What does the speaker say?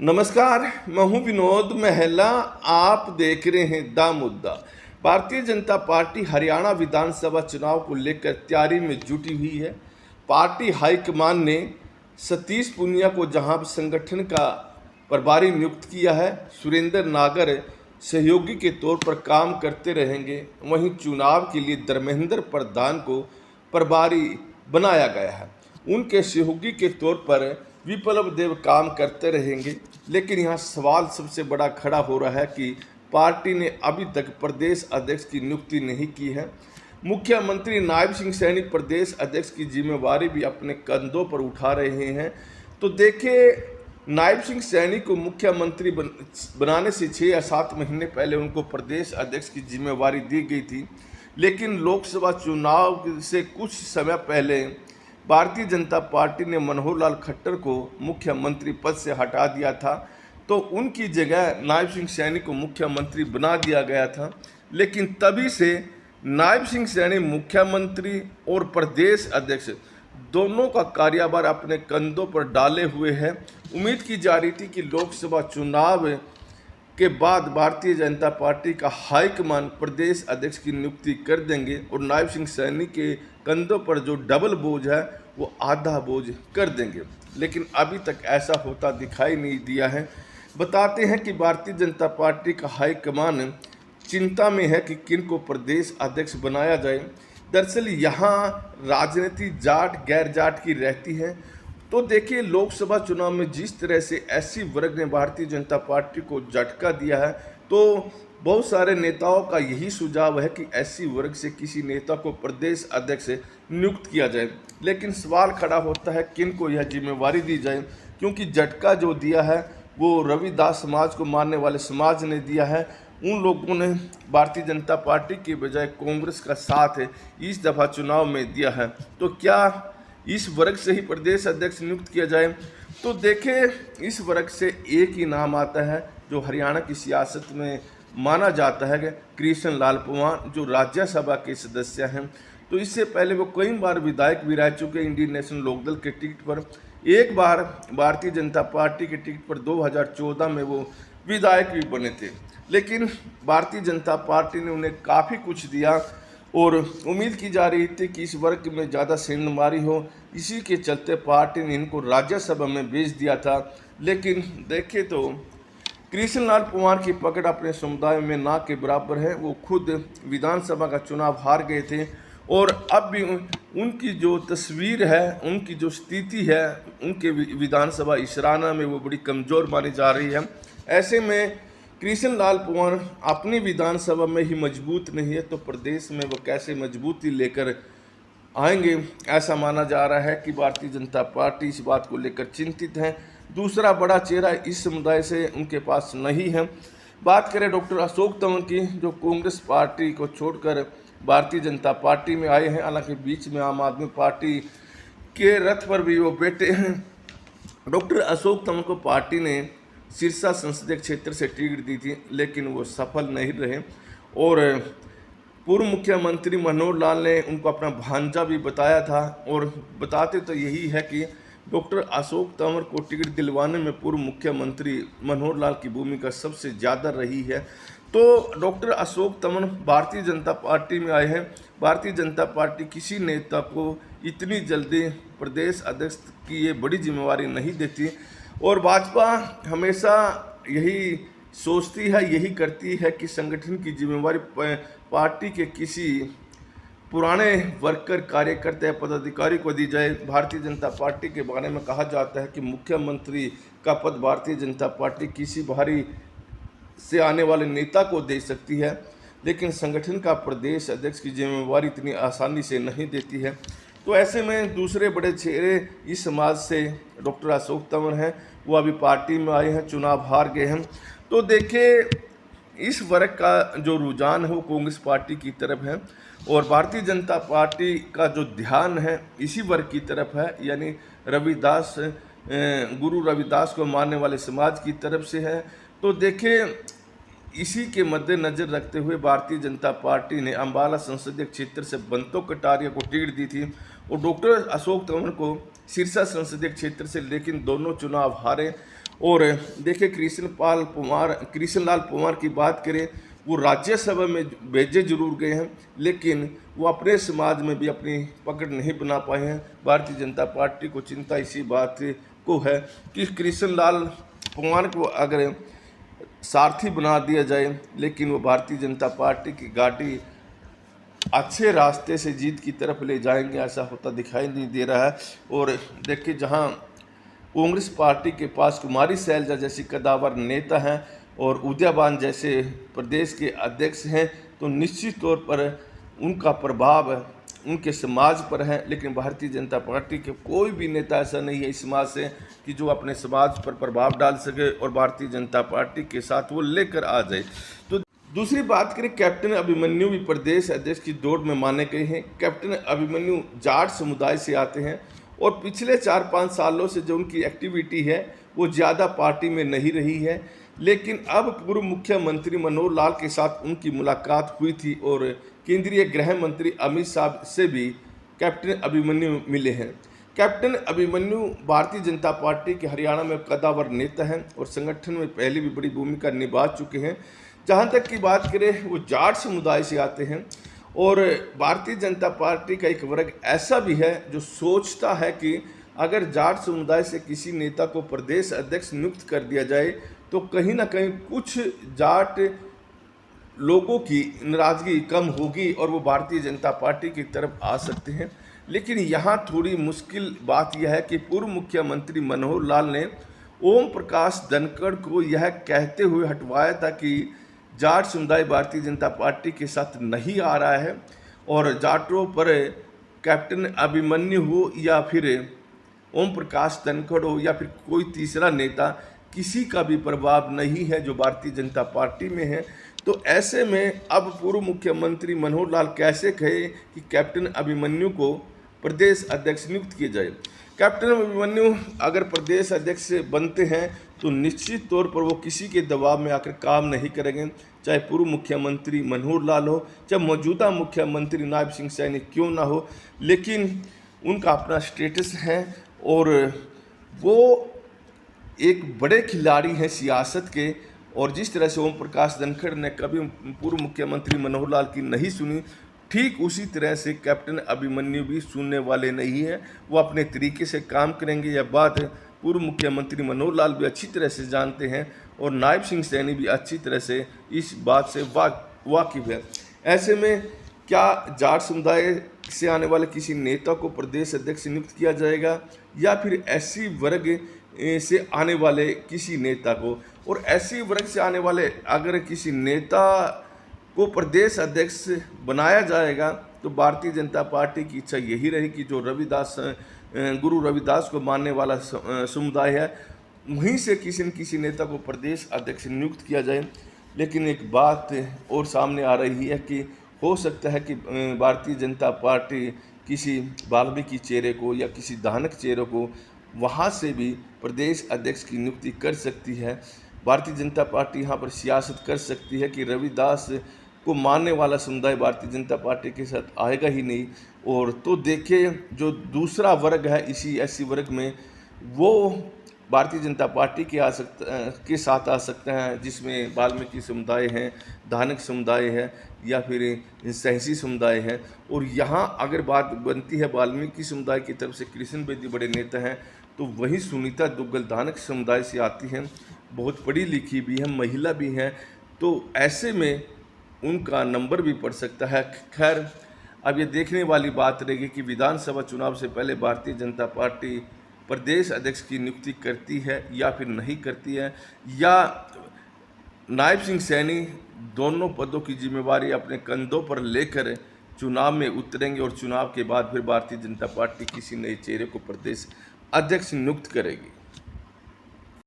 नमस्कार, मैं हूं विनोद महला। आप देख रहे हैं द मुद्दा। भारतीय जनता पार्टी हरियाणा विधानसभा चुनाव को लेकर तैयारी में जुटी हुई है। पार्टी हाईकमान ने सतीश पूनिया को जहां संगठन का प्रभारी नियुक्त किया है, सुरेंद्र नागर सहयोगी के तौर पर काम करते रहेंगे। वहीं चुनाव के लिए धर्मेंद्र प्रधान को प्रभारी बनाया गया है। उनके सहयोगी के तौर पर विप्लव देव काम करते रहेंगे। लेकिन यहाँ सवाल सबसे बड़ा खड़ा हो रहा है कि पार्टी ने अभी तक प्रदेश अध्यक्ष की नियुक्ति नहीं की है। मुख्यमंत्री नायब सिंह सैनी प्रदेश अध्यक्ष की जिम्मेवारी भी अपने कंधों पर उठा रहे हैं। तो देखिए, नायब सिंह सैनी को मुख्यमंत्री बनाने से 6 या 7 महीने पहले उनको प्रदेश अध्यक्ष की जिम्मेवारी दी गई थी। लेकिन लोकसभा चुनाव से कुछ समय पहले भारतीय जनता पार्टी ने मनोहर लाल खट्टर को मुख्यमंत्री पद से हटा दिया था, तो उनकी जगह नायब सिंह सैनी को मुख्यमंत्री बना दिया गया था। लेकिन तभी से नायब सिंह सैनी मुख्यमंत्री और प्रदेश अध्यक्ष दोनों का कार्यभार अपने कंधों पर डाले हुए है। उम्मीद की जा रही थी कि लोकसभा चुनाव के बाद भारतीय जनता पार्टी का हाईकमान प्रदेश अध्यक्ष की नियुक्ति कर देंगे और नायब सिंह सैनी के कंधों पर जो डबल बोझ है वो आधा बोझ कर देंगे। लेकिन अभी तक ऐसा होता दिखाई नहीं दिया है। बताते हैं कि भारतीय जनता पार्टी का हाईकमान चिंता में है कि किन को प्रदेश अध्यक्ष बनाया जाए। दरअसल यहाँ राजनीति जाट गैर जाट की रहती है। तो देखिए, लोकसभा चुनाव में जिस तरह से एससी वर्ग ने भारतीय जनता पार्टी को झटका दिया है, तो बहुत सारे नेताओं का यही सुझाव है कि एससी वर्ग से किसी नेता को प्रदेश अध्यक्ष नियुक्त किया जाए। लेकिन सवाल खड़ा होता है किन को यह जिम्मेवारी दी जाए, क्योंकि झटका जो दिया है वो रविदास समाज को मानने वाले समाज ने दिया है। उन लोगों ने भारतीय जनता पार्टी के बजाय कांग्रेस का साथ इस दफ़ा चुनाव में दिया है। तो क्या इस वर्ग से ही प्रदेश अध्यक्ष नियुक्त किया जाए? तो देखें, इस वर्ग से एक ही नाम आता है जो हरियाणा की सियासत में माना जाता है, कृष्ण लाल पंवार, जो राज्यसभा के सदस्य हैं। तो इससे पहले वो कई बार विधायक भी रह चुके इंडियन नेशनल लोकदल के टिकट पर। एक बार भारतीय जनता पार्टी के टिकट पर 2014 में वो विधायक भी बने थे। लेकिन भारतीय जनता पार्टी ने उन्हें काफ़ी कुछ दिया और उम्मीद की जा रही थी कि इस वर्ग में ज़्यादा सेंधमारी हो। इसी के चलते पार्टी ने इनको राज्यसभा में भेज दिया था। लेकिन देखें तो कृष्ण लाल पंवार की पकड़ अपने समुदाय में ना के बराबर है। वो खुद विधानसभा का चुनाव हार गए थे और अब भी उनकी जो तस्वीर है, उनकी जो स्थिति है, उनके विधानसभा इसराना में वो बड़ी कमज़ोर मानी जा रही है। ऐसे में कृष्ण लाल पंवार अपनी विधानसभा में ही मजबूत नहीं है, तो प्रदेश में वो कैसे मजबूती लेकर आएंगे? ऐसा माना जा रहा है कि भारतीय जनता पार्टी इस बात को लेकर चिंतित है। दूसरा बड़ा चेहरा इस समुदाय से उनके पास नहीं है। बात करें डॉक्टर अशोक तंवर की, जो कांग्रेस पार्टी को छोड़कर भारतीय जनता पार्टी में आए हैं। हालांकि बीच में आम आदमी पार्टी के रथ पर भी वो बैठे हैं। डॉक्टर अशोक तंवर को पार्टी ने सिरसा संसदीय क्षेत्र से टिकट दी थी, लेकिन वो सफल नहीं रहे और पूर्व मुख्यमंत्री मनोहर लाल ने उनको अपना भांजा भी बताया था। और बताते तो यही है कि डॉक्टर अशोक तंवर को टिकट दिलवाने में पूर्व मुख्यमंत्री मनोहर लाल की भूमिका सबसे ज़्यादा रही है। तो डॉक्टर अशोक तंवर भारतीय जनता पार्टी में आए हैं। भारतीय जनता पार्टी किसी नेता को इतनी जल्दी प्रदेश अध्यक्ष की ये बड़ी जिम्मेवारी नहीं देती और भाजपा हमेशा यही सोचती है, यही करती है कि संगठन की जिम्मेवारी पार्टी के किसी पुराने वर्कर, कार्यकर्ता या पदाधिकारी को दी जाए। भारतीय जनता पार्टी के बारे में कहा जाता है कि मुख्यमंत्री का पद भारतीय जनता पार्टी किसी बाहरी से आने वाले नेता को दे सकती है, लेकिन संगठन का प्रदेश अध्यक्ष की जिम्मेवारी इतनी आसानी से नहीं देती है। तो ऐसे में दूसरे बड़े चेहरे इस समाज से डॉक्टर अशोक तंवर हैं। वो अभी पार्टी में आए हैं, चुनाव हार गए हैं। तो देखिए, इस वर्ग का जो रुझान है वो कांग्रेस पार्टी की तरफ है और भारतीय जनता पार्टी का जो ध्यान है इसी वर्ग की तरफ है, यानी रविदास, गुरु रविदास को मानने वाले समाज की तरफ से है। तो देखिए, इसी के मद्देनजर रखते हुए भारतीय जनता पार्टी ने अम्बाला संसदीय क्षेत्र से बंतो कटारिया को टिकट दी थी और डॉक्टर अशोक तंवर को सिरसा संसदीय क्षेत्र से, लेकिन दोनों चुनाव हारे और देखिए कृष्ण लाल पंवार की बात करें, वो राज्यसभा में भेजे जरूर गए हैं, लेकिन वो अपने समाज में भी अपनी पकड़ नहीं बना पाए हैं। भारतीय जनता पार्टी को चिंता इसी बात को है कि कृष्ण लाल पंवार को अगर सारथी बना दिया जाए, लेकिन वो भारतीय जनता पार्टी की गाड़ी अच्छे रास्ते से जीत की तरफ ले जाएंगे, ऐसा होता दिखाई नहीं दे रहा है। और देखिए, जहां कांग्रेस पार्टी के पास कुमारी शैलजा जैसी कद्दावर नेता हैं और उदयभान जैसे प्रदेश के अध्यक्ष हैं, तो निश्चित तौर पर उनका प्रभाव उनके समाज पर है। लेकिन भारतीय जनता पार्टी के कोई भी नेता ऐसा नहीं है इस समाज से कि जो अपने समाज पर प्रभाव डाल सके और भारतीय जनता पार्टी के साथ वो लेकर आ जाए। तो दूसरी बात करें, कैप्टन अभिमन्यु भी प्रदेश अध्यक्ष की दौड़ में माने गए हैं। कैप्टन अभिमन्यु जाट समुदाय से आते हैं और पिछले 4-5 सालों से जो उनकी एक्टिविटी है वो ज़्यादा पार्टी में नहीं रही है। लेकिन अब पूर्व मुख्यमंत्री मनोहर लाल के साथ उनकी मुलाकात हुई थी और केंद्रीय गृह मंत्री अमित शाह से भी कैप्टन अभिमन्यु मिले हैं। कैप्टन अभिमन्यु भारतीय जनता पार्टी के हरियाणा में कद्दावर नेता हैं और संगठन में पहले भी बड़ी भूमिका निभा चुके हैं। जहां तक की बात करें, वो जाट समुदाय से आते हैं और भारतीय जनता पार्टी का एक वर्ग ऐसा भी है जो सोचता है कि अगर जाट समुदाय से किसी नेता को प्रदेश अध्यक्ष नियुक्त कर दिया जाए तो कहीं ना कहीं कुछ जाट लोगों की नाराजगी कम होगी और वो भारतीय जनता पार्टी की तरफ आ सकते हैं। लेकिन यहाँ थोड़ी मुश्किल बात यह है कि पूर्व मुख्यमंत्री मनोहर लाल ने ओम प्रकाश धनखड़ को यह कहते हुए हटवाया था कि जाट समुदाय भारतीय जनता पार्टी के साथ नहीं आ रहा है और जाटों पर कैप्टन अभिमन्यु हो या फिर ओम प्रकाश धनखड़ हो या फिर कोई तीसरा नेता, किसी का भी प्रभाव नहीं है जो भारतीय जनता पार्टी में है। तो ऐसे में अब पूर्व मुख्यमंत्री मनोहर लाल कैसे कहे कि कैप्टन अभिमन्यु को प्रदेश अध्यक्ष नियुक्त किया जाए। कैप्टन अभिमन्यु अगर प्रदेश अध्यक्ष बनते हैं तो निश्चित तौर पर वो किसी के दबाव में आकर काम नहीं करेंगे, चाहे पूर्व मुख्यमंत्री मनोहर लाल हो, चाहे मौजूदा मुख्यमंत्री नायब सिंह सैनी क्यों ना हो। लेकिन उनका अपना स्टेटस है और वो एक बड़े खिलाड़ी हैं सियासत के। और जिस तरह से ओम प्रकाश धनखड़ ने कभी पूर्व मुख्यमंत्री मनोहर लाल की नहीं सुनी, ठीक उसी तरह से कैप्टन अभिमन्यु भी सुनने वाले नहीं हैं। वो अपने तरीके से काम करेंगे। यह बात पूर्व मुख्यमंत्री मनोहर लाल भी अच्छी तरह से जानते हैं और नायब सिंह सैनी भी अच्छी तरह से इस बात से वाकिफ है। ऐसे में क्या जाट समुदाय से आने वाले किसी नेता को प्रदेश अध्यक्ष नियुक्त किया जाएगा या फिर एससी वर्ग से आने वाले किसी नेता को? और एससी वर्ग से आने वाले अगर किसी नेता को प्रदेश अध्यक्ष बनाया जाएगा तो भारतीय जनता पार्टी की इच्छा यही रही कि जो गुरु रविदास को मानने वाला समुदाय है, वहीं से किसी न किसी नेता को प्रदेश अध्यक्ष नियुक्त किया जाए। लेकिन एक बात और सामने आ रही है कि हो सकता है कि भारतीय जनता पार्टी किसी वाल्मीकि चेहरे को या किसी दानक चेहरे को वहाँ से भी प्रदेश अध्यक्ष की नियुक्ति कर सकती है। भारतीय जनता पार्टी यहाँ पर सियासत कर सकती है कि रविदास को मानने वाला समुदाय भारतीय जनता पार्टी के साथ आएगा ही नहीं। और तो देखिए, जो दूसरा वर्ग है इसी एससी वर्ग में, वो भारतीय जनता पार्टी के साथ आ सकते हैं, जिसमें वाल्मीकि समुदाय हैं, धानक समुदाय है या फिर सहसी समुदाय है। और यहाँ अगर बात बनती है वाल्मीकि समुदाय की तरफ से कृष्ण बेदी बड़े नेता हैं, तो वहीं सुनीता दुग्गल धानक समुदाय से आती हैं, बहुत पढ़ी लिखी भी है, महिला भी हैं। तो ऐसे में उनका नंबर भी पड़ सकता है। खैर, अब ये देखने वाली बात रहेगी कि विधानसभा चुनाव से पहले भारतीय जनता पार्टी प्रदेश अध्यक्ष की नियुक्ति करती है या फिर नहीं करती है, या नायब सिंह सैनी दोनों पदों की जिम्मेवारी अपने कंधों पर लेकर चुनाव में उतरेंगे और चुनाव के बाद फिर भारतीय जनता पार्टी किसी नए चेहरे को प्रदेश अध्यक्ष नियुक्त करेगी।